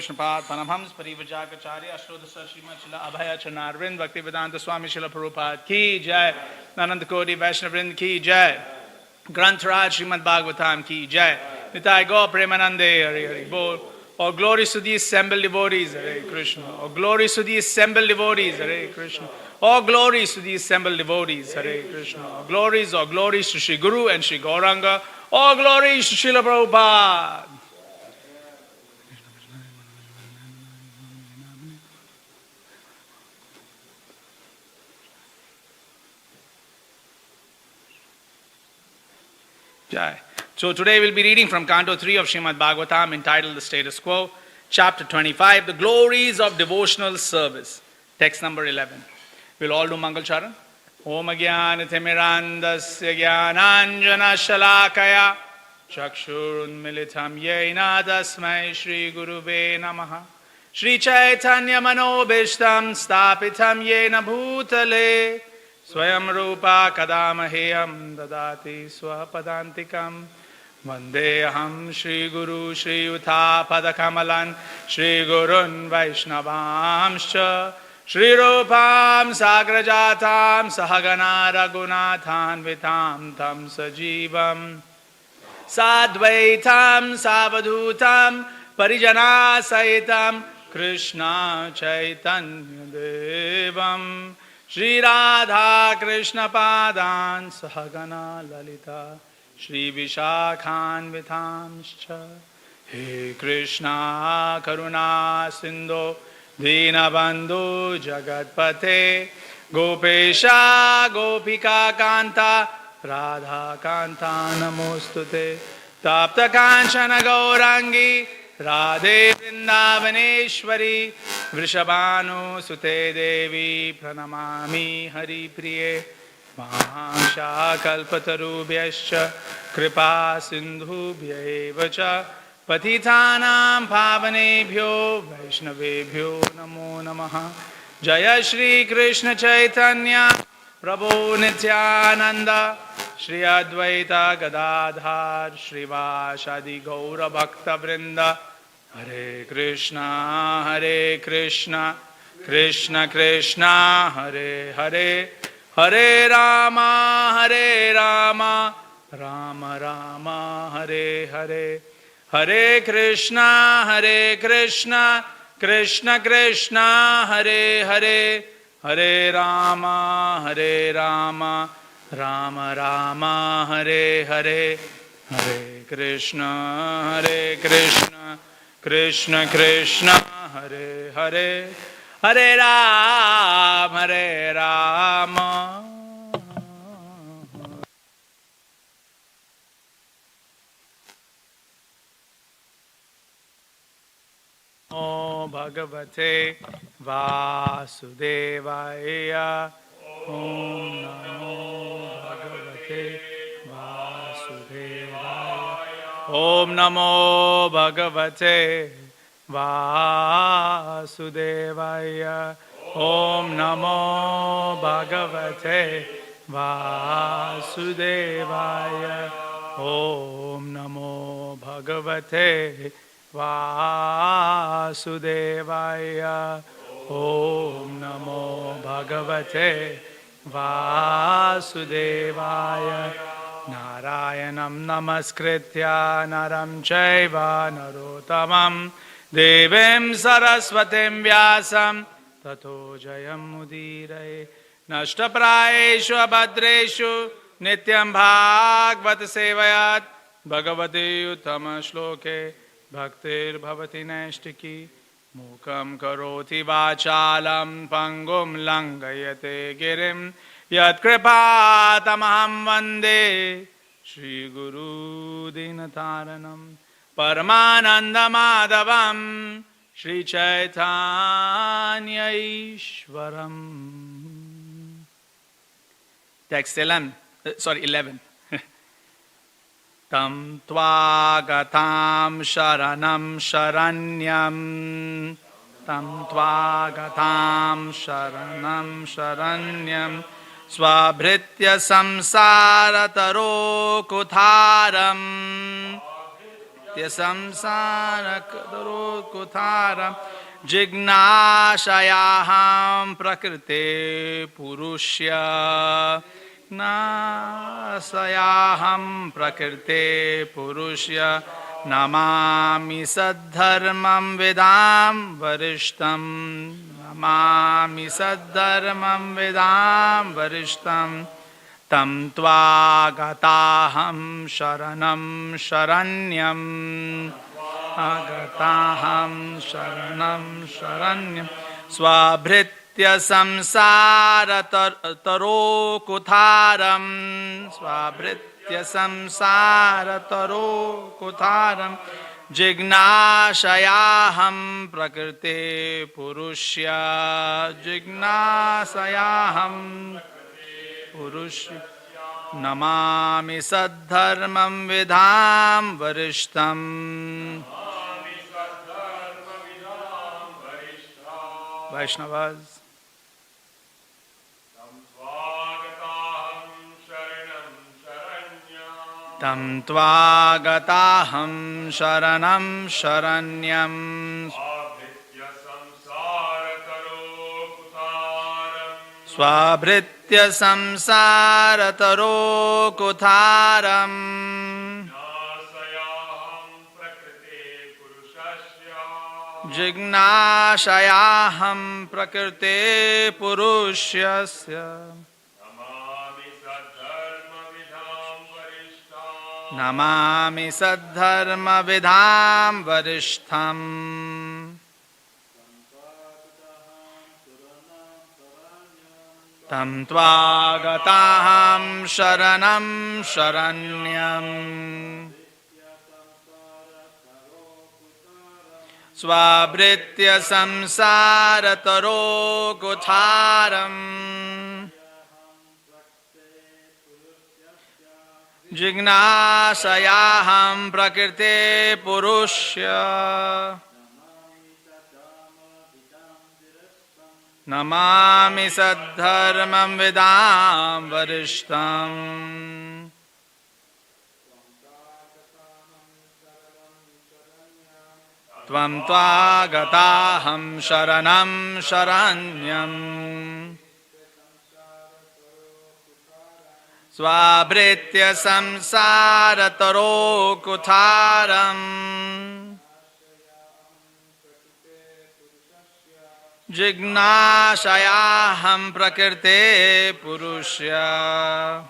Krishnapad Panamhams Parivrajakacarya Ashrodasa Srimad Shila Abhaya Chanarvind Bhaktivedanta Swami Shila Prabhupada Ki Jai Nananda Kodi Vaishnavrind Ki Jai Granth Raj Srimad Bhagavatam Ki Jai Nitai Go Premanande Hari Hari Bol. All glories to the assembled devotees, Hare Krishna. All glories to the assembled devotees, Hare Krishna. All glories to the assembled devotees, Hare Krishna. All glories to Shri Guru and Shri Gauranga. All glories to Srila Prabhupada. Jai. So today we'll be reading from Canto 3 of Srimad Bhagavatam entitled The Status Quo, Chapter 25, The Glories of Devotional Service, text number 11. We'll all do Mangal Charan. Om Agyan Timirandasya Gyananjana Shalakaya Chakshurun Militam Yena Tasmai Shri Guruve Namaha Shri Chaitanya Manobishtam Stapitam Yena Bhutale Swayam Rupa Kadamaheyam Dadati Swapadantikam Vandeham Shri Guru Shri Utha Padakamalan Shri Gurun Vaishnavamscha Shri Rupam Sagrajatam Sahagana Raghunathan Vitam Tam Sajivam Sadvaitam Savadhutam Parijana Saitam Krishna Chaitanya Devam Shri Radha Krishna Padan Sahagana Lalita Shri Vishakhan Vitamscha He Krishna Karuna Sindhu Dinabandhu Jagatpate Gopesha Gopika Kanta Radha Kanta Namostute Tapta Kanchana Gaurangi Radhe Vrindavaneshwari Vrishabhanu Sute Devi Pranamami Hari Priye Mahasha Kalpatarubhyascha Kripa Sindhubhya Cha Patithanam Pavanebhyo Vaishnavebhyo Namo Namaha Jaya Shri Krishna Chaitanya Prabhu Nityananda Shri Advaita Gadadhar Shrivasadi Gaura Bhakta Vrinda Hare Krishna Krishna Krishna Hare Hare Hare Rama Rama Rama Hare Hare Hare Krishna Krishna Krishna Hare Hare Hare Rama Rama Rama Hare Hare Hare Krishna Krishna Krishna Hare Hare Hare Rama Om Bhagavate Vasudevaya Om Namo Bhagavate Vasudevaya Om Namo Bhagavate Vasudevaya Om Namo Bhagavate Vasudevaya Om Namo Bhagavate Vasudevaya Om Namo Bhagavate Vasudevaya Narayanam Namaskritya Naram Chaiva Narottamam Devim Saraswatim Vyasam Tato Jayam Mudiraye Nashtaprayeshu Abhadreshu Nityam Bhagavad Sevayat Bhagavati Uttama Shloke Bhaktir Bhavati Naistiki Mukam Karoti Vachalam Pangum Langayate Girim Yat Kripatamaham Vande Shri Guru Dinataranam Paramananda Madhavam Shri Chaitanya Ishwaram. Text 11. Tam Tvagatam Sharanam Sharanyam Tam Tvagatam Sharanam Sharanyam Swabhritya Samsarataro Kutharam Svabhritya samsara kutaram Jignashayaham prakrite purushya Nasayaham prakrite purushya Namami saddharmam vidam varishtam Namami saddharmam vidam varishtam Tam tvagataham sharanam sharanyam Agataham sharanam sharanyam Swabhritya samsara taro kutharam Swabhritya samsara taro kutharam Jignashayaham prakrite purushya Jignashayaham purushya Namami saddharmam vidham varishtam Vaishnavas Tam tvagataham sharanam sharanyam Swabhritya samsara taro kutharam Jignashayaham prakrite purushasya Namami saddharma vidham varishtham Tam tvagataham sharanam sharanyam Swabhritya samsara taro kutharam Jignashayaham prakrite purushya Namami saddharmam vidam varishtam Tvam tvagataham sharanam sharanyam Swabhritya samsara taro kutharam Jignashayaham prakrite purushya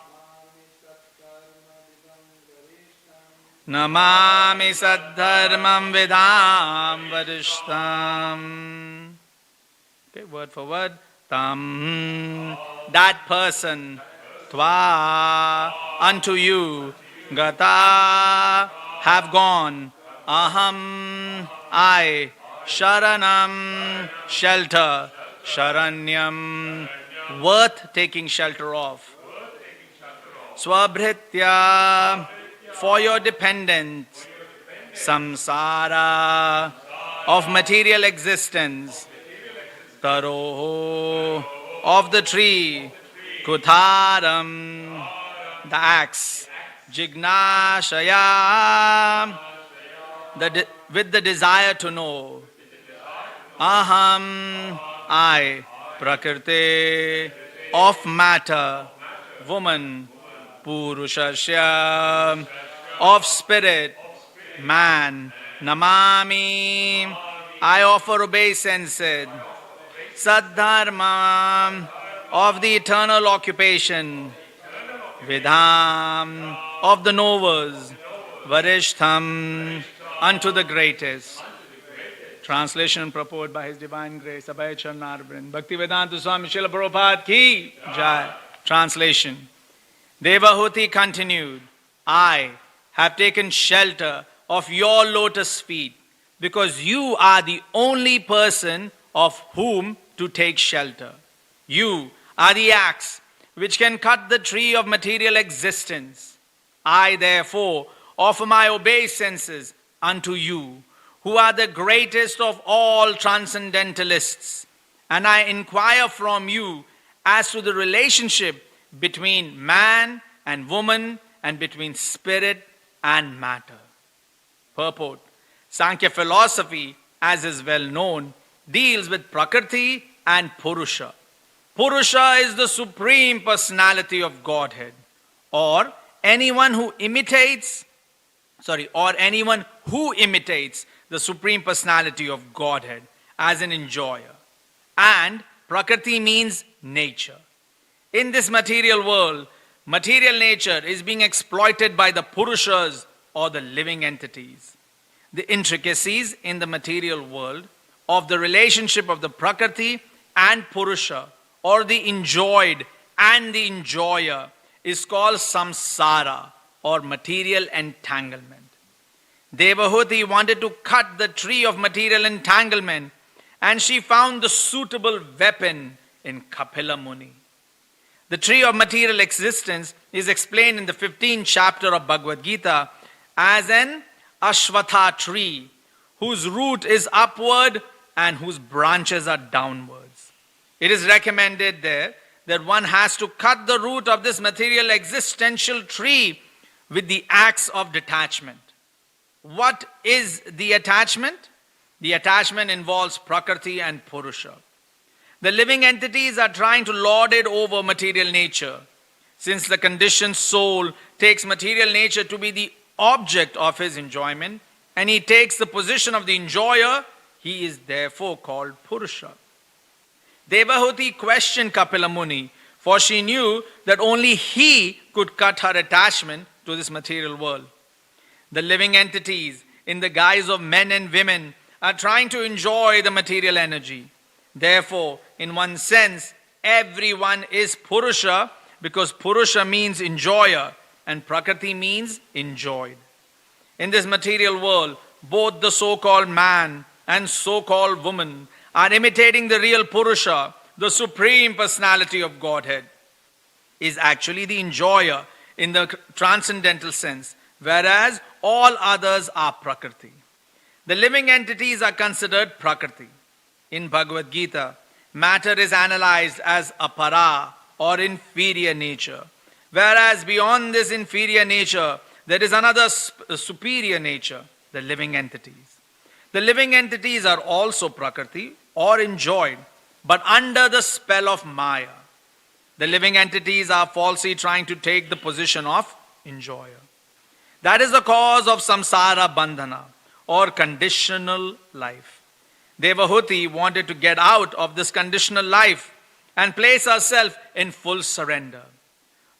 Namami saddharmam vidham varishtam. Okay, word for word. Tam, that person. Tva, unto you. Gata, have gone. Aham, I. Sharanam, shelter. Sharanyam, worth taking shelter of. Swabhritya, for your dependence. Samsara, of material existence. Taroho, of the tree. Kutharam, the axe. Jignashaya, with the desire to know. Aham, I. Prakriti, of matter. Woman. Purushasya, of spirit. Man. Namami, I offer obeisance. Saddharma, of the eternal occupation. Vidham, of the knowers. Varishtham, unto the greatest. Translation and purport by His Divine Grace, Abhay Charnarvrind. Bhaktivedanta Swami Srila Prabhupada ki jai. Translation. Devahuti continued, I have taken shelter of your lotus feet because you are the only person of whom to take shelter. You are the axe which can cut the tree of material existence. I therefore offer my obeisances unto you, who are the greatest of all transcendentalists, and I inquire from you as to the relationship between man and woman and between spirit and matter. Purport. Sankhya philosophy, as is well known, deals with Prakriti and Purusha. Purusha is the supreme personality of Godhead, or anyone who imitates the supreme personality of Godhead as an enjoyer. And Prakriti means nature. In this material world, material nature is being exploited by the Purushas, or the living entities. The intricacies in the material world of the relationship of the Prakriti and Purusha, or the enjoyed and the enjoyer, is called samsara, or material entanglement. Devahuti wanted to cut the tree of material entanglement, and she found the suitable weapon in Kapila Muni. The tree of material existence is explained in the 15th chapter of Bhagavad Gita as an Ashwatha tree, whose root is upward and whose branches are downwards. It is recommended there that one has to cut the root of this material existential tree with the axe of detachment. What is the attachment? The attachment involves Prakriti and Purusha. The living entities are trying to lord it over material nature. Since the conditioned soul takes material nature to be the object of his enjoyment, and he takes the position of the enjoyer, he is therefore called Purusha. Devahuti questioned Kapila Muni, for she knew that only he could cut her attachment to this material world. The living entities, in the guise of men and women, are trying to enjoy the material energy. Therefore, in one sense, everyone is Purusha, because Purusha means enjoyer and Prakriti means enjoyed. In this material world, both the so-called man and so-called woman are imitating the real Purusha, the supreme personality of Godhead, is actually the enjoyer in the transcendental sense, whereas all others are Prakriti. The living entities are considered Prakriti. In Bhagavad Gita, matter is analyzed as apara, or inferior nature, whereas beyond this inferior nature, there is another superior nature, the living entities. The living entities are also Prakriti, or enjoyed, but under the spell of Maya. The living entities are falsely trying to take the position of enjoyer. That is the cause of samsara bandhana, or conditional life. Devahuti wanted to get out of this conditional life and place herself in full surrender.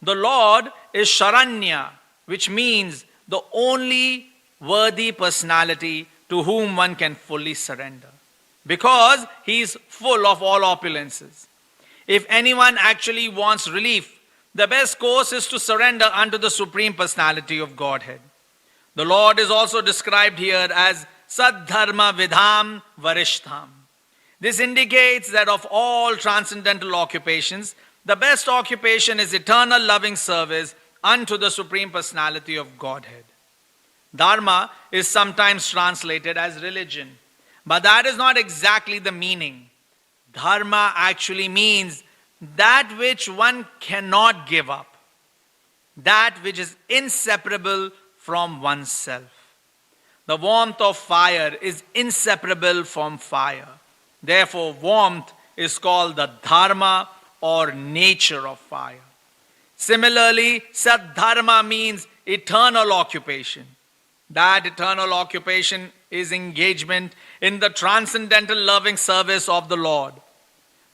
The Lord is Sharanya, which means the only worthy personality to whom one can fully surrender, because he is full of all opulences. If anyone actually wants relief, the best course is to surrender unto the Supreme Personality of Godhead. The Lord is also described here as Saddharma Vidham Varishtham. This indicates that of all transcendental occupations, the best occupation is eternal loving service unto the Supreme Personality of Godhead. Dharma is sometimes translated as religion, but that is not exactly the meaning. Dharma actually means that which one cannot give up, that which is inseparable from oneself. The warmth of fire is inseparable from fire. Therefore, warmth is called the dharma, or nature of fire. Similarly, Saddharma means eternal occupation. That eternal occupation is engagement in the transcendental loving service of the Lord.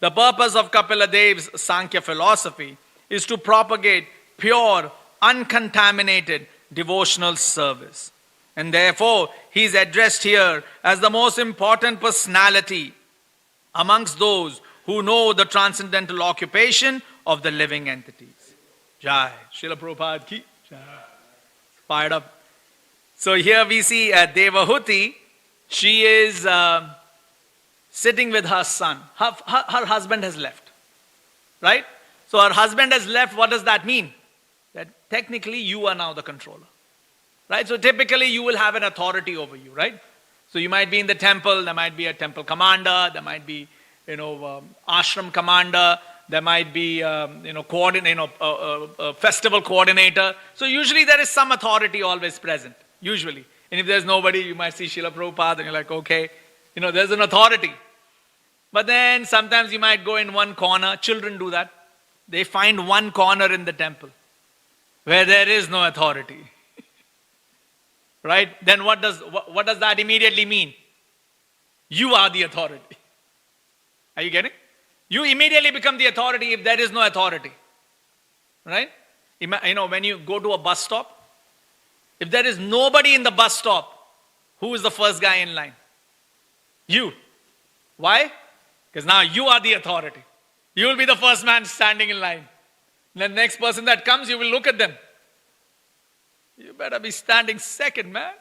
The purpose of Kapila Dev's Sankhya philosophy is to propagate pure, uncontaminated devotional service. And therefore, he is addressed here as the most important personality amongst those who know the transcendental occupation of the living entities. Jai. Srila Prabhupada ki Jai. Fired up. So here we see Devahuti. She is sitting with her son. Her husband has left. Right? So her husband has left. What does that mean? That technically you are now the controller. Right? So typically you will have an authority over you, right? So you might be in the temple, there might be a temple commander, there might be, ashram commander, there might be, festival coordinator. So usually there is some authority always present, usually. And if there's nobody, you might see Srila Prabhupada and you're like, okay, there's an authority. But then sometimes you might go in one corner. Children do that. They find one corner in the temple where there is no authority. Right? Then what does that immediately mean? You are the authority. Are you getting? You immediately become the authority if there is no authority. Right? When you go to a bus stop, if there is nobody in the bus stop, who is the first guy in line? You. Why? Because now you are the authority. You will be the first man standing in line. The next person that comes, you will look at them. You better be standing second, man.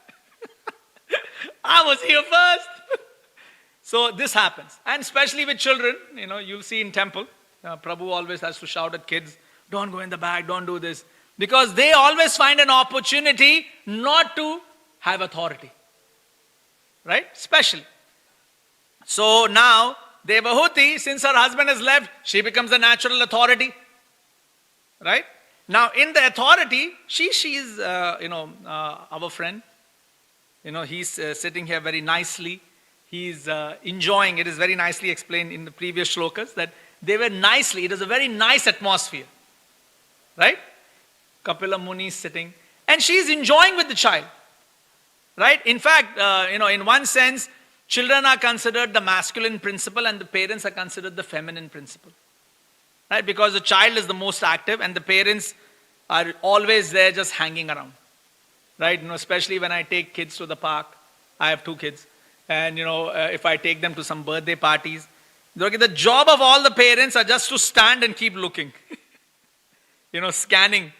I was here first. So this happens. And especially with children, you'll see in temple, Prabhu always has to shout at kids, don't go in the back, don't do this. Because they always find an opportunity not to have authority. Right? Especially. So now, Devahuti, since her husband has left, she becomes the natural authority. Right? Now, in the authority, she is, our friend. He's sitting here very nicely. He's enjoying. It is very nicely explained in the previous shlokas that they were nicely. It was a very nice atmosphere. Right? Kapila Muni is sitting. And she's enjoying with the child. Right? In fact, in one sense, children are considered the masculine principle and the parents are considered the feminine principle. Right? Because the child is the most active and the parents are always there just hanging around. Right? Especially when I take kids to the park. I have 2 kids. And, if I take them to some birthday parties, the job of all the parents are just to stand and keep looking. Scanning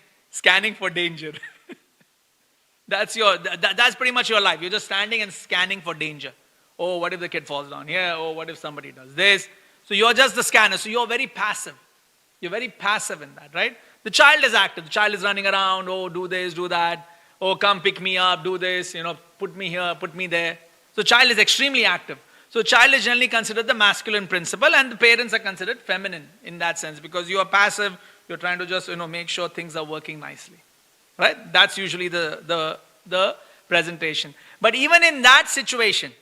for danger. That's pretty much your life. You're just standing and scanning for danger. Oh, what if the kid falls down here? Oh, what if somebody does this? So you're just the scanner. So you're very passive. You're very passive in that, right? The child is active. The child is running around. Oh, do this, do that. Oh, come pick me up, do this. Put me here, put me there. So child is extremely active. So child is generally considered the masculine principle and the parents are considered feminine in that sense because you are passive. You're trying to just, make sure things are working nicely. Right? That's usually the presentation. But even in that situation,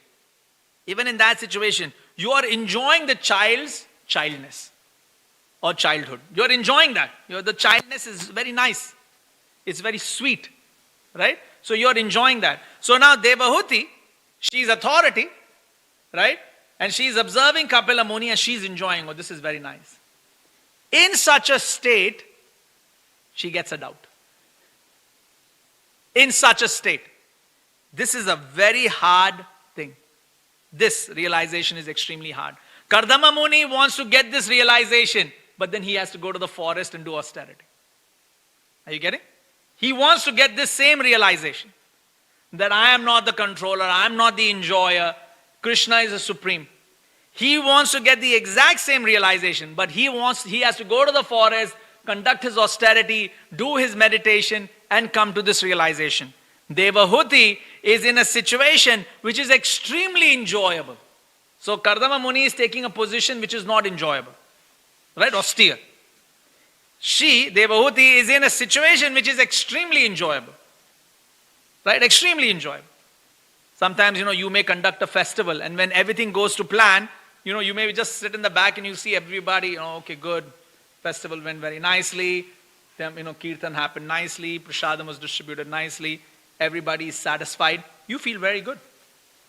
you are enjoying the child's childness or childhood. You're enjoying that. The childness is very nice. It's very sweet. Right? So you're enjoying that. So now Devahuti, she's authority. Right? And she's observing Kapila Muni and she's enjoying, this is very nice. In such a state, she gets a doubt. In such a state. This is a very hard thing. This realization is extremely hard. Kardama Muni wants to get this realization, but then he has to go to the forest and do austerity. Are you getting? He wants to get this same realization. That I am not the controller, I am not the enjoyer. Krishna is the supreme. He wants to get the exact same realization, but he has to go to the forest, conduct his austerity, do his meditation, and come to this realization. Devahuti is in a situation which is extremely enjoyable. So Kardama Muni is taking a position which is not enjoyable. Right? Austere. She, Devahuti, is in a situation which is extremely enjoyable. Right? Extremely enjoyable. Sometimes, you may conduct a festival and when everything goes to plan, you may just sit in the back and you see everybody, okay, good. Festival went very nicely. Kirtan happened nicely. Prasadam was distributed nicely. Everybody is satisfied. You feel very good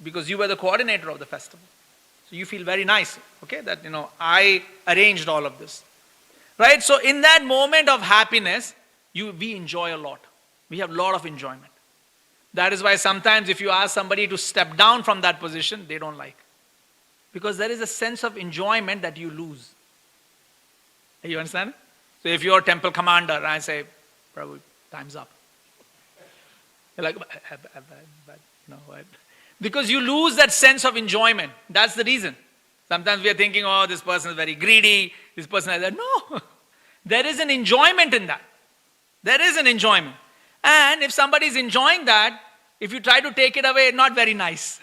because you were the coordinator of the festival. So you feel very nice, okay, that, I arranged all of this. Right? So in that moment of happiness, we enjoy a lot. We have a lot of enjoyment. That is why sometimes if you ask somebody to step down from that position, they don't like. Because there is a sense of enjoyment that you lose. You understand? So if you're a temple commander and I say, Prabhu, time's up. You're like, what? Because you lose that sense of enjoyment. That's the reason. Sometimes we are thinking, this person is very greedy. This person is that. No. There is an enjoyment in that. There is an enjoyment. And if somebody is enjoying that, if you try to take it away, not very nice.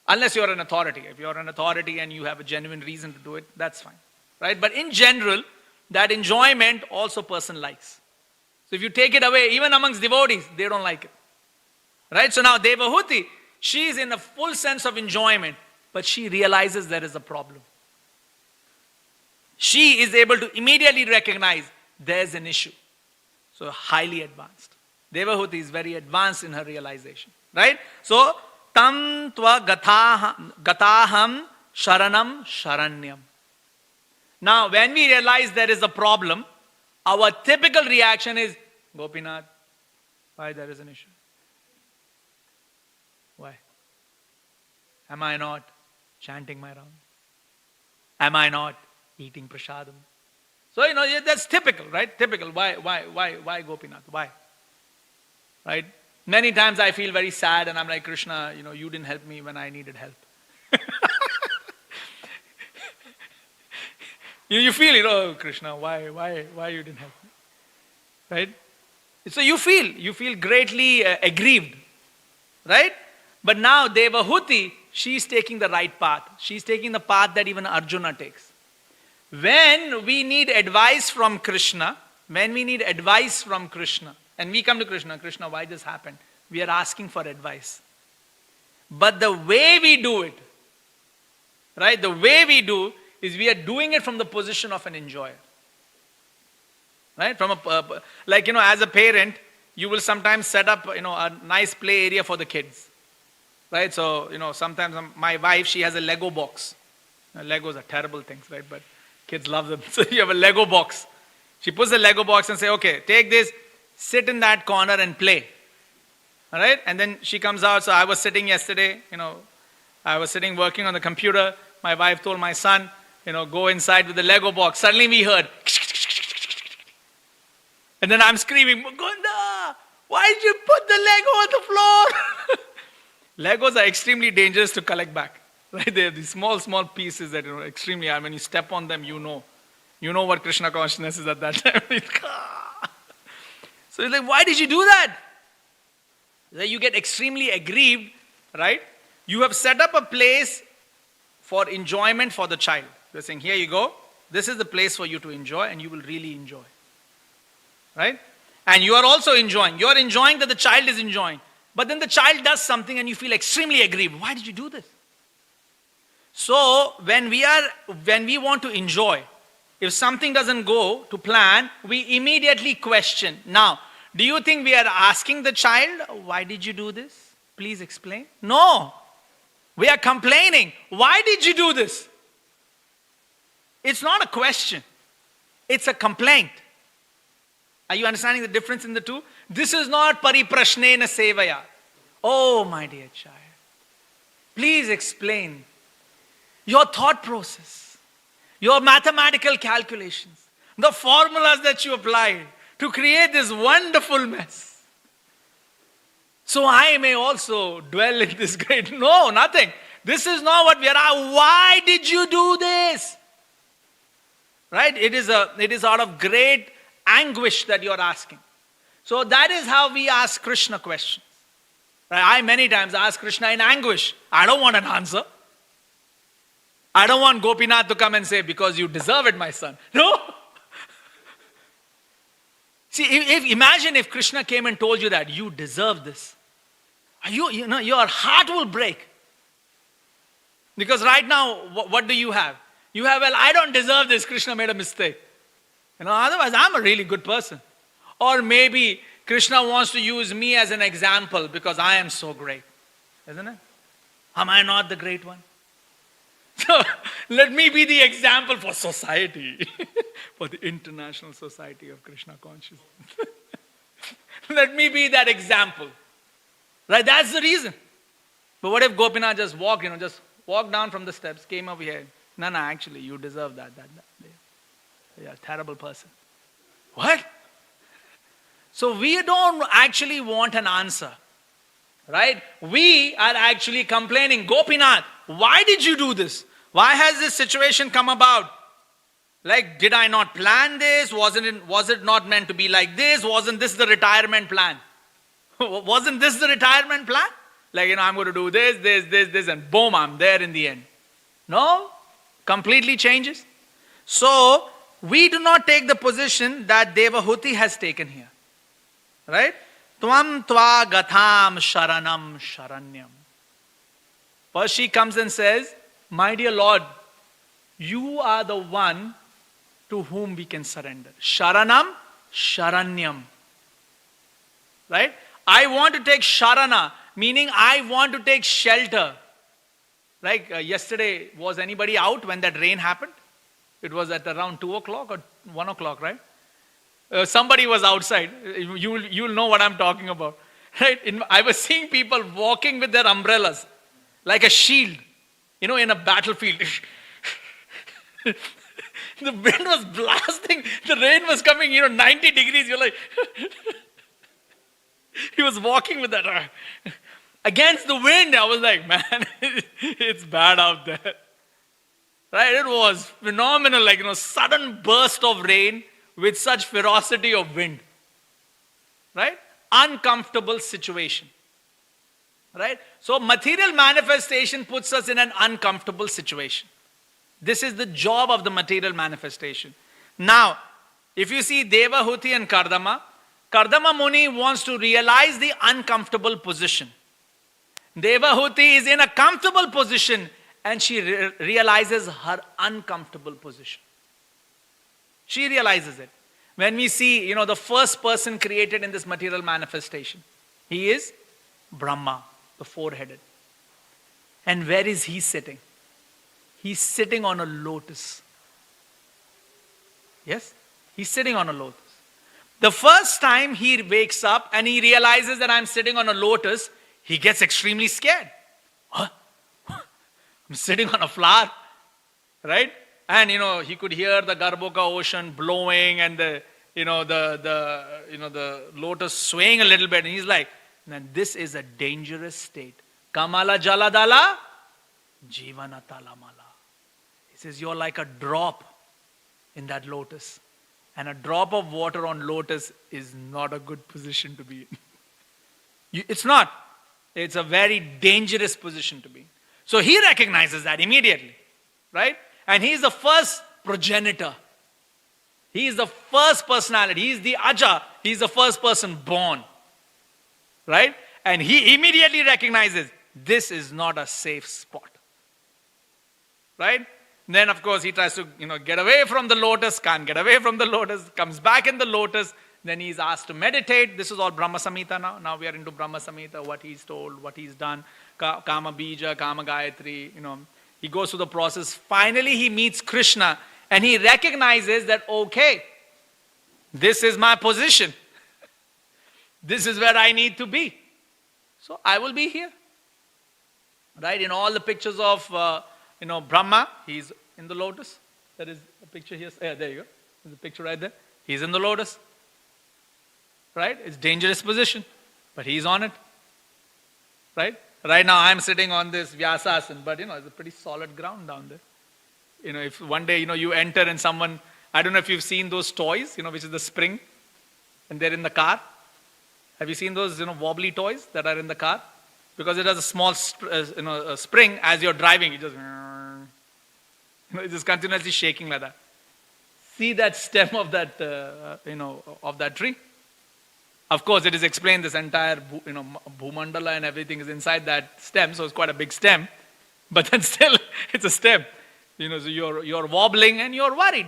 Unless you're an authority. If you're an authority and you have a genuine reason to do it, that's fine. Right? But in general, that enjoyment also person likes. So if you take it away, even amongst devotees, they don't like it. Right? So now Devahuti, she is in a full sense of enjoyment, but she realizes there is a problem. She is able to immediately recognize there's an issue. So highly advanced. Devahuti is very advanced in her realization. Right? So, tam tva gataham sharanam sharanyam. Now, when we realize there is a problem, our typical reaction is, Gopinath, why there is an issue? Why? Am I not chanting my round? Am I not eating prasadam? So, that's typical, right? Typical. Why Gopinath? Why? Right? Many times I feel very sad and I'm like, Krishna, you didn't help me when I needed help. You feel, Krishna, why you didn't help me? Right? So you feel greatly aggrieved. Right? But now Devahuti, she's taking the right path. She's taking the path that even Arjuna takes. When we need advice from Krishna, and we come to Krishna, Krishna, why this happened? We are asking for advice. But the way we do it, right? The way we do is we are doing it from the position of an enjoyer. Right? As a parent, you will sometimes set up, a nice play area for the kids. Right? So, sometimes my wife, she has a Lego box. Legos are terrible things, right? But kids love them. So you have a Lego box. She puts the Lego box and say, okay, take this, sit in that corner and play. All right? And then she comes out. So I was sitting yesterday, I was sitting working on the computer. My wife told my son, go inside with the Lego box. Suddenly we heard, and then I'm screaming, Mukunda, why did you put the Lego on the floor? Legos are extremely dangerous to collect back. Right? They are these small pieces that, extremely, when you step on them, you know what Krishna consciousness is at that time. So he's like, why did you do that? You get extremely aggrieved, right? You have set up a place for enjoyment for the child. You're saying, here you go. This is the place for you to enjoy, and you will really enjoy. Right? And you are also enjoying. You are enjoying that the child is enjoying. But then the child does something and you feel extremely aggrieved. Why did you do this? So, when we want to enjoy, if something doesn't go to plan, we immediately question. Now, do you think we are asking the child, why did you do this? Please explain. No. We are complaining. Why did you do this? It's not a question. It's a complaint. Are you understanding the difference in the two? This is not pariprashnena sevaya. Oh, my dear child. Please explain your thought process, your mathematical calculations, the formulas that you applied to create this wonderful mess. So I may also dwell in this great... No, nothing. This is not what we are... Why did you do this? Right? It is out of great anguish that you are asking. So that is how we ask Krishna questions. Right? I many times ask Krishna in anguish. I don't want an answer. I don't want Gopinath to come and say, because you deserve it, my son. No. See, imagine if Krishna came and told you that you deserve this. Your heart will break. Because right now, what do you have? You have, well, I don't deserve this. Krishna made a mistake. Otherwise, I'm a really good person. Or maybe Krishna wants to use me as an example because I am so great. Isn't it? Am I not the great one? So, let me be the example for society. For the International Society of Krishna Consciousness. Let me be that example. Right? That's the reason. But what if Gopinath just walked down from the steps, came over here. No, actually, you deserve that. You're a terrible person. What? So we don't actually want an answer. Right? We are actually complaining, Gopinath, why did you do this? Why has this situation come about? Like, did I not plan this? Was it not meant to be like this? Wasn't this the retirement plan? Wasn't this the retirement plan? Like, I'm going to do this, and boom, I'm there in the end. No, completely changes. So, we do not take the position that Devahuti has taken here. Right? Tvam tva gatham sharanam sharanyam. First she comes and says, my dear Lord, you are the one to whom we can surrender. Sharanam sharanyam. Right? I want to take sharana, meaning I want to take shelter. Like yesterday, was anybody out when that rain happened? It was at around 2 o'clock or 1 o'clock, right? Somebody was outside. You'll know what I'm talking about. Right? I was seeing people walking with their umbrellas like a shield, in a battlefield. The wind was blasting. The rain was coming, 90 degrees. You're like, he was walking with that. Against the wind, I was like, man, it's bad out there. Right? It was phenomenal, like, sudden burst of rain with such ferocity of wind. Right? Uncomfortable situation. Right? So material manifestation puts us in an uncomfortable situation. This is the job of the material manifestation. Now, if you see Devahuti and Kardama Muni wants to realize the uncomfortable position. Devahuti is in a comfortable position and she realizes her uncomfortable position. She realizes it. When we see, the first person created in this material manifestation, he is Brahma, the four-headed. And where is he sitting? He's sitting on a lotus. Yes? He's sitting on a lotus. The first time he wakes up and he realizes that I'm sitting on a lotus, he gets extremely scared. Huh? I'm sitting on a flower. Right? And he could hear the Garboka ocean blowing and the lotus swaying a little bit. And he's like, man, this is a dangerous state. Kamala jaladala, jivana talamala. He says, you're like a drop in that lotus. And a drop of water on lotus is not a good position to be in. It's not. It's a very dangerous position to be in. So he recognizes that immediately. Right? And he is the first progenitor. He is the first personality. He is the Aja. He is the first person born. Right? And he immediately recognizes this is not a safe spot. Right? Then, of course, he tries to, get away from the lotus, can't get away from the lotus, comes back in the lotus. Then he's asked to meditate. This is all Brahma Samhita now. Now we are into Brahma Samhita, what he's told, what he's done. Kama Bija, Kama Gayatri, He goes through the process. Finally, he meets Krishna and he recognizes that, okay, this is my position. This is where I need to be. So I will be here. Right? In all the pictures of, Brahma, he's in the lotus. There is a picture here. Yeah, there you go. There's a picture right there. He's in the lotus. Right? It's dangerous position. But he's on it. Right? Right now I'm sitting on this Vyasasana, but it's a pretty solid ground down there. If one day, you enter and someone, I don't know if you've seen those toys, which is the spring, and they're in the car. Have you seen those, wobbly toys that are in the car? Because it has a small, a spring as you're driving. It just, it's just continuously shaking like that. See that stem of that, of that tree? Of course, it is explained this entire, Bhumandala and everything is inside that stem, so it's quite a big stem. But then still, it's a stem. So you're wobbling and you're worried.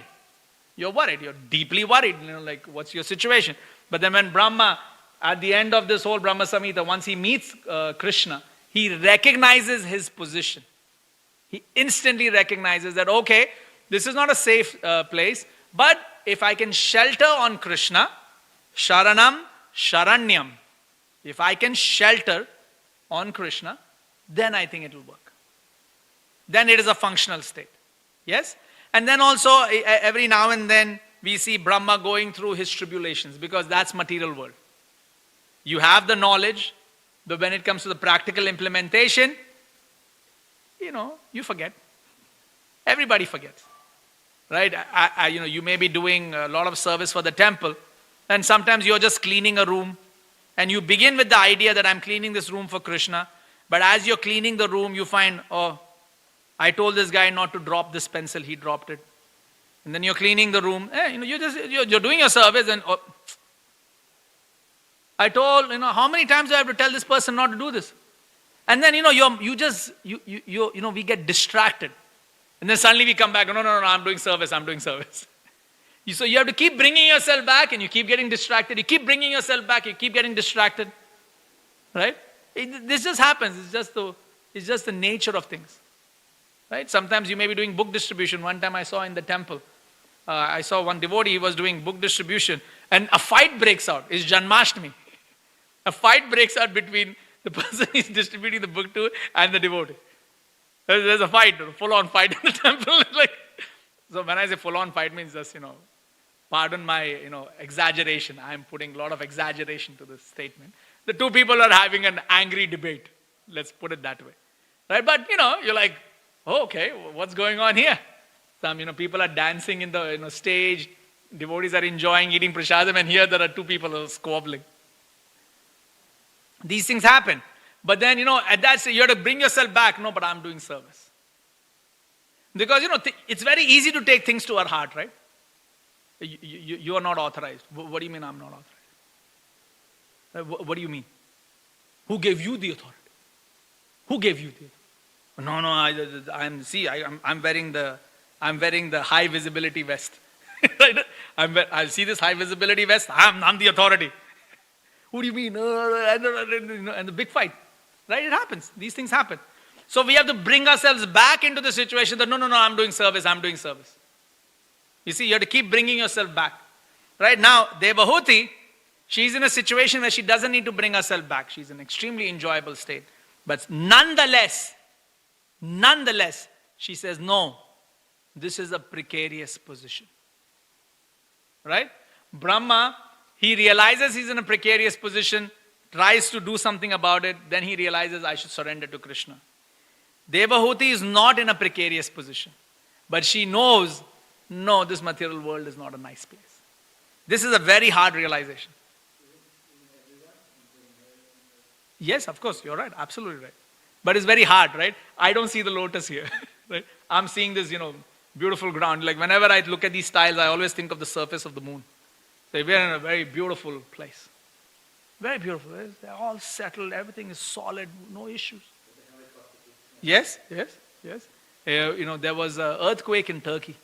You're worried. You're deeply worried. Like, what's your situation? But then when Brahma, at the end of this whole Brahma Samhita, once he meets Krishna, he recognizes his position. He instantly recognizes that, okay, this is not a safe place, but if I can shelter on Krishna, Sharanam, Sharanyam, if I can shelter on Krishna, then I think it will work. Then it is a functional state. Yes? And then also, every now and then, we see Brahma going through his tribulations, because that's material world. You have the knowledge, but when it comes to the practical implementation, you forget. Everybody forgets. Right? You may be doing a lot of service for the temple, and sometimes you're just cleaning a room, and you begin with the idea that I'm cleaning this room for Krishna, but as you're cleaning the room, you find, I told this guy not to drop this pencil, he dropped it. And then you're cleaning the room, you're doing your service, and I told, how many times do I have to tell this person not to do this? And then, we get distracted. And then suddenly we come back, no, I'm doing service. So you have to keep bringing yourself back and you keep getting distracted. You keep bringing yourself back, you keep getting distracted. Right? This just happens. It's just the nature of things. Right? Sometimes you may be doing book distribution. One time I saw in the temple, I saw one devotee, he was doing book distribution and a fight breaks out. It's Janmashtami. A fight breaks out between the person he's distributing the book to and the devotee. There's a fight, a full-on fight in the temple. So when I say full-on fight means just, pardon my, exaggeration. I'm putting a lot of exaggeration to this statement. The two people are having an angry debate. Let's put it that way. Right? But, you're like, oh, okay, what's going on here? Some, people are dancing in the stage. Devotees are enjoying eating prasadam, and here there are two people who are squabbling. These things happen. But then, at that stage, you have to bring yourself back. No, but I'm doing service. Because, it's very easy to take things to our heart, right? You are not authorized. What do you mean I'm not authorized? What do you mean? Who gave you the authority? Who gave you the authority? No, I'm wearing the high visibility vest. Right? I see this high visibility vest. I'm the authority. What do you mean? And the big fight. Right? It happens. These things happen. So we have to bring ourselves back into the situation that, no, I'm doing service. You see, you have to keep bringing yourself back. Right? Now, Devahuti, she's in a situation where she doesn't need to bring herself back. She's in an extremely enjoyable state. But nonetheless, she says, no, this is a precarious position. Right? Brahma, he realizes he's in a precarious position, tries to do something about it, then he realizes I should surrender to Krishna. Devahuti is not in a precarious position, but she knows, no, this material world is not a nice place. This is a very hard realization. Yes, of course, you're right, absolutely right. But it's very hard, right? I don't see the lotus here. Right? I'm seeing this, beautiful ground. Like whenever I look at these tiles, I always think of the surface of the moon. So we're in a very beautiful place. Very beautiful. They're all settled. Everything is solid. No issues. Yes. There was an earthquake in Turkey.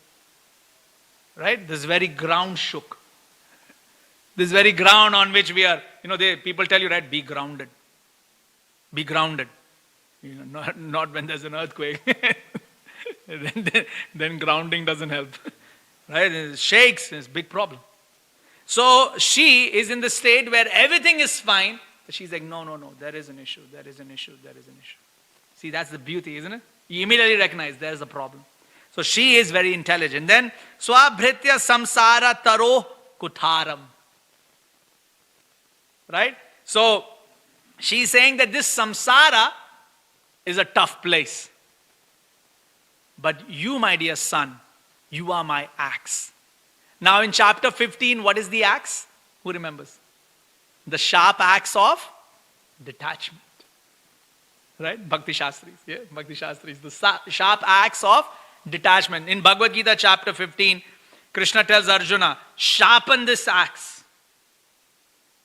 Right? This very ground shook. This very ground on which we are, people tell you, right, be grounded. Be grounded. Not when there's an earthquake. then grounding doesn't help. Right? It shakes. It's a big problem. So she is in the state where everything is fine, but she's like, no, there is an issue. See, that's the beauty, isn't it? You immediately recognize there's a problem. So she is very intelligent. Then, swabhritya samsara taro kutharam. Right? So, she's saying that this samsara is a tough place. But you, my dear son, you are my axe. Now in chapter 15, what is the axe? Who remembers? The sharp axe of detachment. Right? Bhakti Shastris. Yeah, Bhakti Shastris. The sharp axe of detachment. In Bhagavad Gita chapter 15, Krishna tells Arjuna, sharpen this axe.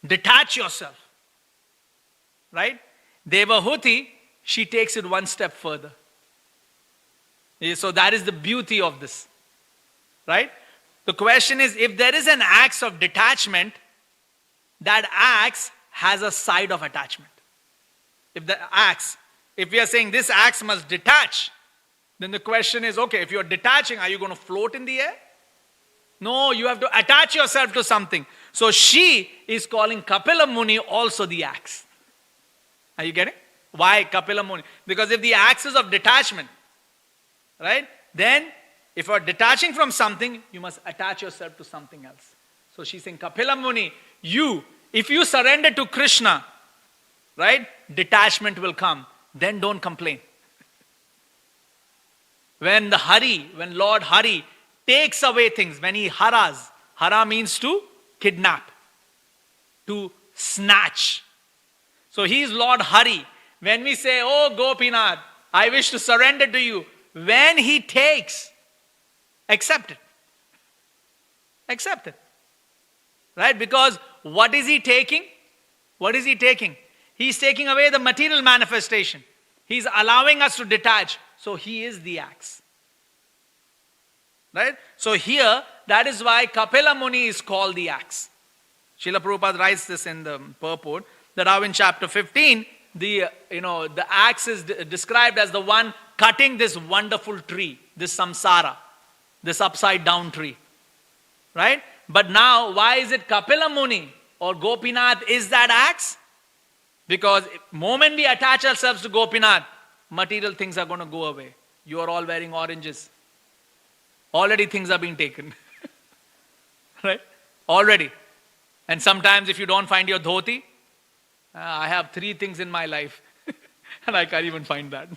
Detach yourself. Right? Devahuti, she takes it one step further. So that is the beauty of this. Right? The question is, if there is an axe of detachment, that axe has a side of attachment. If we are saying this axe must detach, then the question is, okay, if you are detaching, are you going to float in the air? No, you have to attach yourself to something. So she is calling Kapila Muni also the axe. Are you getting? Why Kapila Muni? Because if the axe is of detachment, right, then if you are detaching from something, you must attach yourself to something else. So she's saying, Kapila Muni, if you surrender to Krishna, right, detachment will come. Then don't complain. When Lord Hari takes away things, when he haras, hara means to kidnap, to snatch. So he is Lord Hari. When we say, oh Gopinath, I wish to surrender to you, when he takes, accept it. Accept it. Right? Because what is he taking? What is he taking? He's taking away the material manifestation. He's allowing us to detach. So he is the axe. Right? So here, that is why Kapila Muni is called the axe. Srila Prabhupada writes this in the purport, that how in chapter 15, the axe is described as the one cutting this wonderful tree, this samsara, this upside down tree. Right? But now, why is it Kapila Muni or Gopinath is that axe? Because the moment we attach ourselves to Gopinath, material things are going to go away. You are all wearing oranges. Already things are being taken. Right? Already. And sometimes if you don't find your dhoti, I have 3 things in my life. And I can't even find that.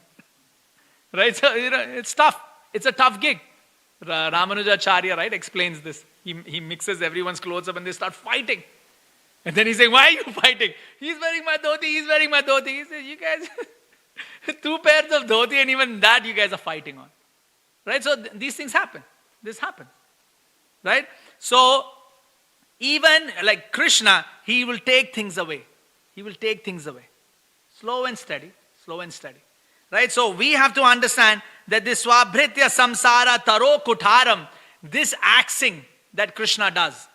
Right? So, it's tough. It's a tough gig. Ramanujacharya, right, explains this. He mixes everyone's clothes up and they start fighting. And then he's saying, why are you fighting? He's wearing my dhoti, he's wearing my dhoti. He says, you guys, 2 pairs of dhoti and even that you guys are fighting on. Right? So these things happen. This happens. Right? So even like Krishna, he will take things away. He will take things away. Slow and steady. Slow and steady. Right? So we have to understand that this Swabhritya Samsara Taro Kutaram, this axing that Krishna does.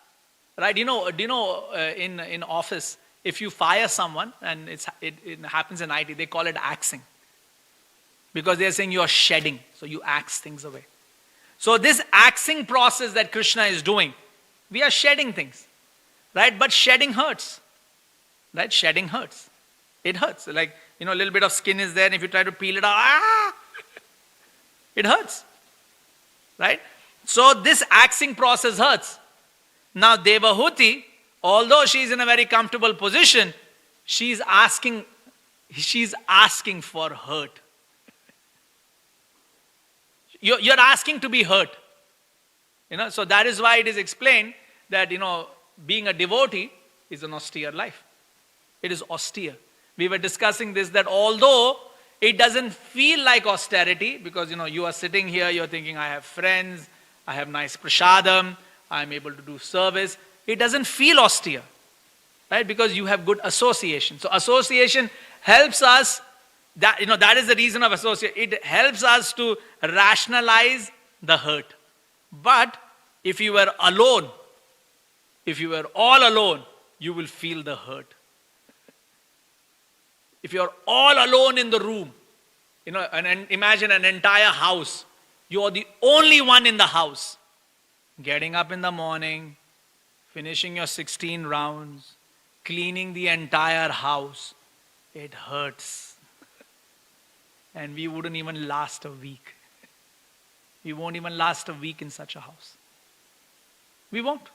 Right? Do you know in office, if you fire someone, and it happens in IT, they call it axing. Because they are saying you are shedding. So you axe things away. So this axing process that Krishna is doing, we are shedding things. Right? But shedding hurts. Right? Shedding hurts. It hurts. Like, a little bit of skin is there, and if you try to peel it out, it hurts. Right? So this axing process hurts. Now Devahuti, although she is in a very comfortable position, she's asking for hurt. You're asking to be hurt. So that is why it is explained that, being a devotee is an austere life. It is austere. We were discussing this, that although it doesn't feel like austerity, because, you are sitting here, you're thinking, I have friends, I have nice prasadam, I'm able to do service. It doesn't feel austere. Right? Because you have good association. So association helps us. That is the reason of association. It helps us to rationalize the hurt. But if you were alone, if you were all alone, you will feel the hurt. If you're all alone in the room, and imagine an entire house. You're the only one in the house. Getting up in the morning, finishing your 16 rounds, cleaning the entire house. It hurts. And we wouldn't even last a week. We won't even last a week in such a house. We won't.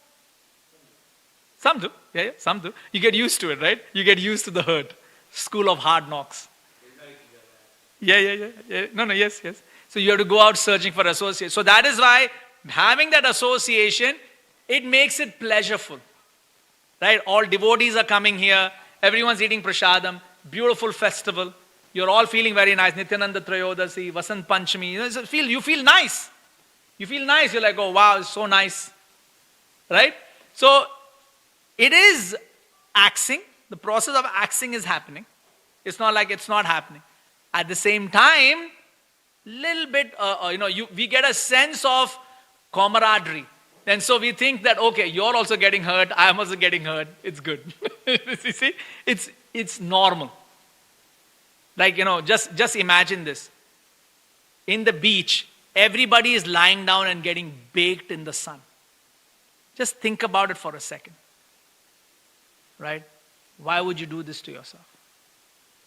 Some do. Yeah, some do. You get used to it, right? You get used to the hurt. School of hard knocks. Yeah. No, yes. So you have to go out searching for association. So that is why having that association, it makes it pleasureful. Right? All devotees are coming here. Everyone's eating prasadam. Beautiful festival. You're all feeling very nice. Nityananda Trayodasi, Vasant Panchami. You feel nice. You feel nice. You're like, oh wow, it's so nice. Right? So it is axing. The process of axing is happening. It's not like it's not happening. At the same time, little bit, we get a sense of camaraderie. And so we think that, okay, you're also getting hurt, I'm also getting hurt, it's good. You see, it's normal. Like, just imagine this. In the beach, everybody is lying down and getting baked in the sun. Just think about it for a second. Right? Why would you do this to yourself?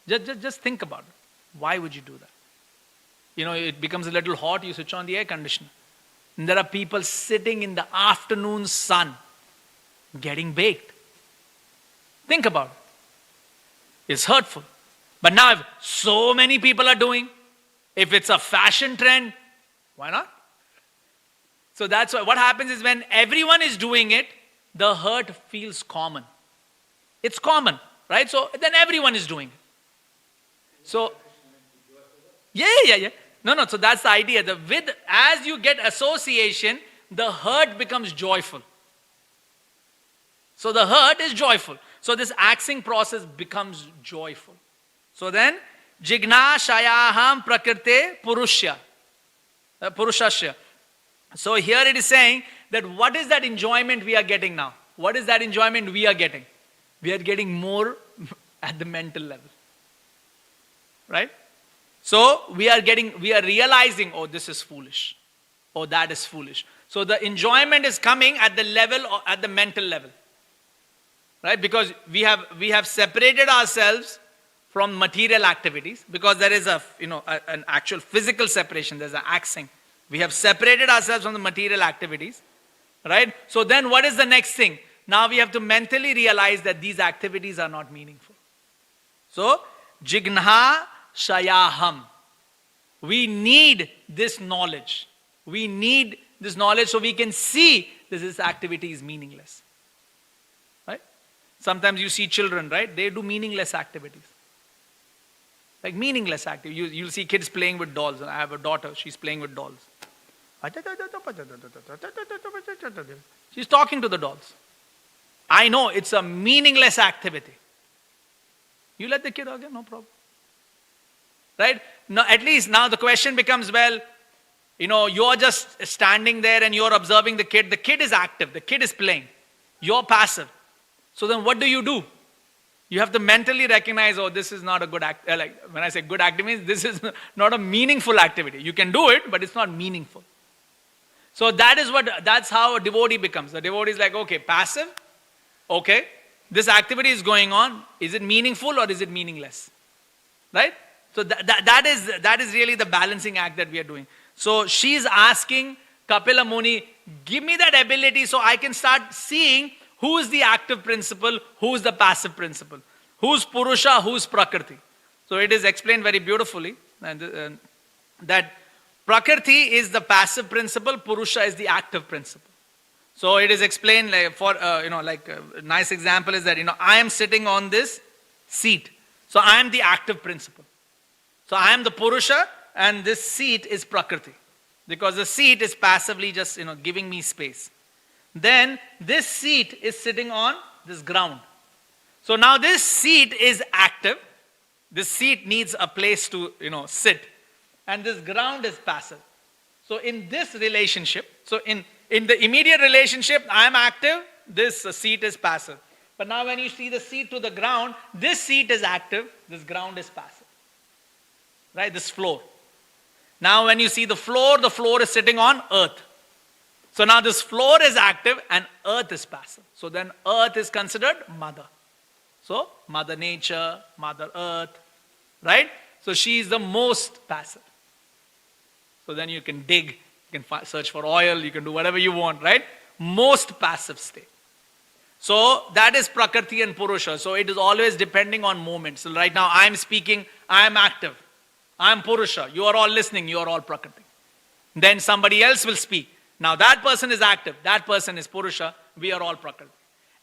Just think about it. Why would you do that? It becomes a little hot, you switch on the air conditioner. And there are people sitting in the afternoon sun getting baked. Think about it. It's hurtful. But now if so many people are doing, if it's a fashion trend, why not? So that's why what happens is when everyone is doing it, the hurt feels common. It's common, right? So then everyone is doing it. So, yeah. No. So that's the idea. As you get association, the hurt becomes joyful. So the hurt is joyful. So this axing process becomes joyful. So then, jigna shayaham prakrite purushasya. So here it is saying that what is that enjoyment we are getting now? What is that enjoyment we are getting? We are getting more at the mental level. Right? So we are realizing, oh, this is foolish. Oh, that is foolish. So the enjoyment is coming at the level, at the mental level. Right? Because we have separated ourselves from material activities, because there is an actual physical separation. There's an axing. We have separated ourselves from the material activities. Right? So then what is the next thing? Now we have to mentally realize that these activities are not meaningful. So, jignha shayaham. We need this knowledge. We need this knowledge so we can see that this activity is meaningless. Right? Sometimes you see children, right? They do meaningless activities. Like meaningless activities. You'll see kids playing with dolls. I have a daughter, she's playing with dolls. She's talking to the dolls. I know it's a meaningless activity. You let the kid again, no problem. Right? Now, at least now the question becomes, well, you're just standing there and you're observing the kid. The kid is active. The kid is playing. You're passive. So then what do? You have to mentally recognize, oh, this is not a good act. Like when I say good activity, this is not a meaningful activity. You can do it, but it's not meaningful. So that's how a devotee becomes. The devotee is like, okay, passive. Okay, this activity is going on. Is it meaningful or is it meaningless? Right? So that is really the balancing act that we are doing. So she's asking Kapila Muni, give me that ability so I can start seeing who is the active principle, who is the passive principle, who's Purusha, who's Prakriti. So it is explained very beautifully that Prakriti is the passive principle, Purusha is the active principle. So it is explained a nice example is that, I am sitting on this seat. So I am the active principle. So I am the Purusha and this seat is Prakriti. Because the seat is passively just, giving me space. Then this seat is sitting on this ground. So now this seat is active. This seat needs a place to, sit. And this ground is passive. So in this relationship, in the immediate relationship, I am active, this seat is passive. But now when you see the seat to the ground, this seat is active, this ground is passive. Right, this floor. Now when you see the floor is sitting on earth. So now this floor is active and earth is passive. So then earth is considered mother. So mother nature, mother earth, right? So she is the most passive. So then you can dig, you can search for oil, you can do whatever you want, right? Most passive state. So that is Prakriti and Purusha. So it is always depending on moments. So right now I am speaking, I am active. I am Purusha. You are all listening, you are all Prakriti. Then somebody else will speak. Now that person is active, that person is Purusha, we are all Prakriti.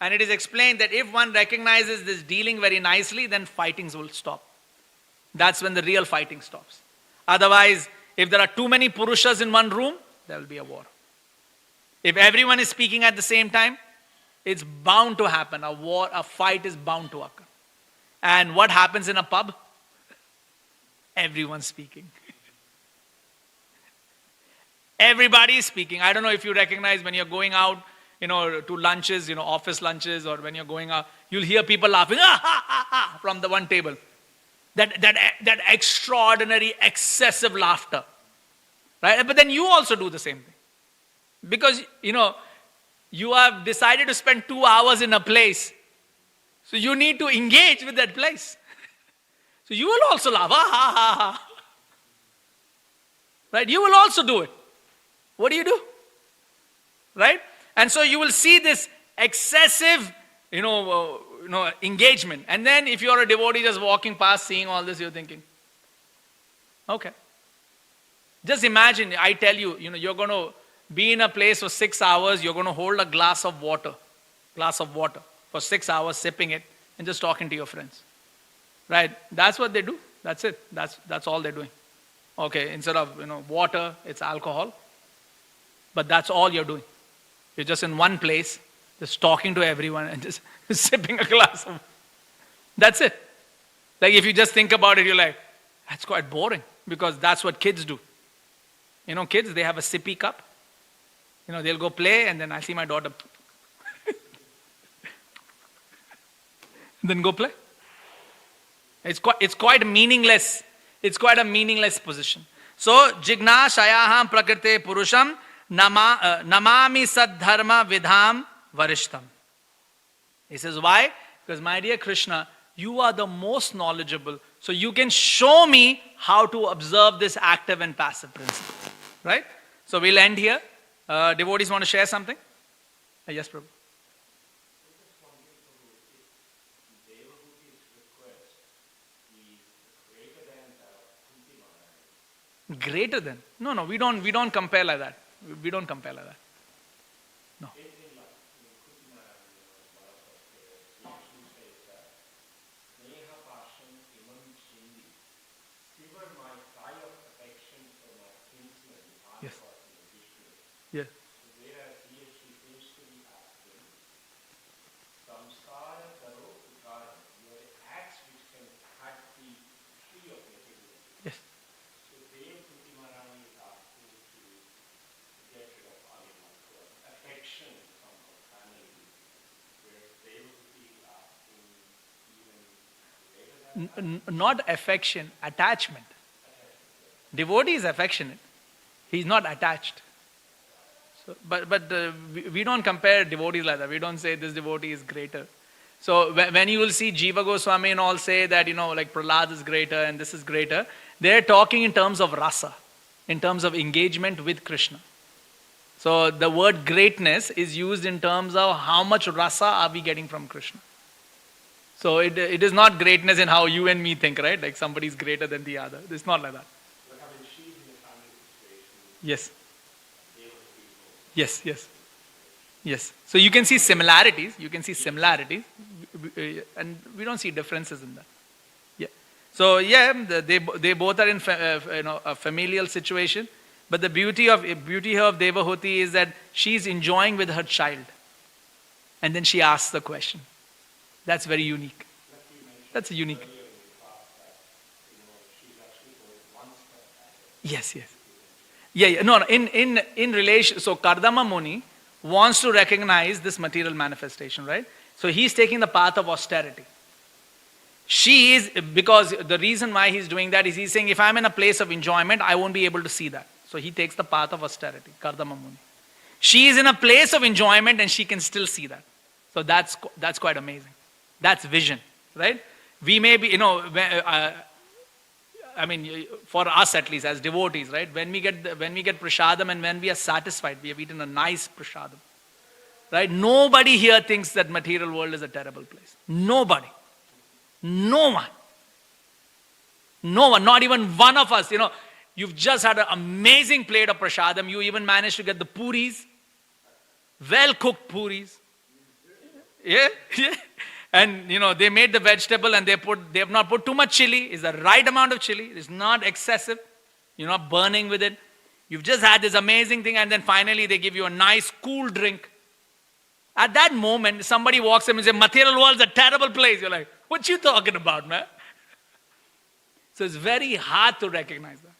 And it is explained that if one recognizes this dealing very nicely, then fightings will stop. That's when the real fighting stops. Otherwise, if there are too many Purushas in one room, there will be a war. If everyone is speaking at the same time, it's bound to happen. A fight is bound to occur. And what happens in a pub? Everyone's speaking. Everybody is speaking. I don't know if you recognize when you're going out, to lunches, office lunches, or when you're going out, you'll hear people laughing from the one table. That extraordinary, excessive laughter. Right? But then you also do the same thing. Because, you have decided to spend 2 hours in a place. So you need to engage with that place. So you will also laugh. Right? You will also do it. What do you do? Right? And so you will see this excessive, engagement. And then if you're a devotee just walking past, seeing all this, you're thinking, okay. Just imagine, I tell you, you're going to be in a place for 6 hours, you're going to hold a glass of water for 6 hours, sipping it, and just talking to your friends. Right? That's what they do. That's it. That's all they're doing. Okay, instead of, water, it's alcohol. But that's all you're doing. You're just in one place, Just talking to everyone and just sipping a glass of. That's it. Like if you just think about it, you're like, that's quite boring because that's what kids do. You know, kids, they have a sippy cup. You know, they'll go play and then I see my daughter. Then go play. It's quite meaningless. It's quite a meaningless position. So, jignashayaham prakrite purusham namami saddharma vidham varishtam. He says, why? Because my dear Krishna, you are the most knowledgeable. So you can show me how to observe this active and passive principle. Right? So we'll end here. Devotees want to share something? Yes, Prabhu. Greater than? No, we don't compare like that. We don't compare like that. No. Yes. Yes. Yes. Not affection, attachment. Devotee is affectionate. He's not attached. So, but we don't compare devotees like that. We don't say this devotee is greater. So when you will see Jiva Goswami and all say that, like Prahlad is greater and this is greater, they're talking in terms of rasa, in terms of engagement with Krishna. So the word greatness is used in terms of how much rasa are we getting from Krishna. So it is not greatness in how you and me think, right? Like somebody is greater than the other. It's not like that. Yes. Yes. So you can see similarities. And we don't see differences in that. Yeah. So they both are in a familial situation. But the beauty of Devahuti is that she's enjoying with her child, and then she asks the question. That's very unique. That's unique. Yes. Yeah. No. In relation, so Kardama Muni wants to recognize this material manifestation, right? So he's taking the path of austerity. She is, because the reason why he's doing that is he's saying, if I'm in a place of enjoyment, I won't be able to see that. So he takes the path of austerity, Kardama Muni. She is in a place of enjoyment and she can still see that. So that's quite amazing. That's vision, right? We may be, for us at least as devotees, right? When we get prasadam and when we are satisfied, we have eaten a nice prasadam, right? Nobody here thinks that material world is a terrible place. Nobody. No one. Not even one of us. You've just had an amazing plate of prasadam. You even managed to get the puris, well-cooked puris. Yeah. And they made the vegetable and they have not put too much chili. It's the right amount of chili. It's not excessive. You're not burning with it. You've just had this amazing thing and then finally they give you a nice cool drink. At that moment, somebody walks in and says, material world's a terrible place. You're like, what you talking about, man? So it's very hard to recognize that.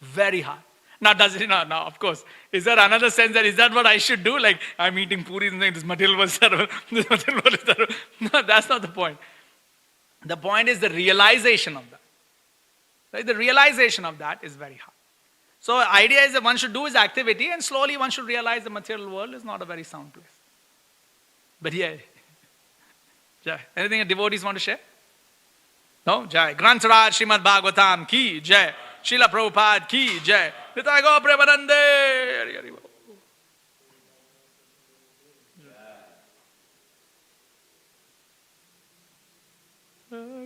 Very hard. Now, now, of course, is there another sense that is that what I should do? Like, I'm eating puris and saying, this material world is terrible. This material world is terrible. No, that's not the point. The point is the realization of that. Right? The realization of that is very hard. So, the idea is that one should do his activity and slowly one should realize the material world is not a very sound place. But yeah. Jai. Anything devotees want to share? No? Jai. Grantaraj Srimad Bhagavatam ki Jai. Srila Prabhupada ki Jai. Nitai Gaur Premanande.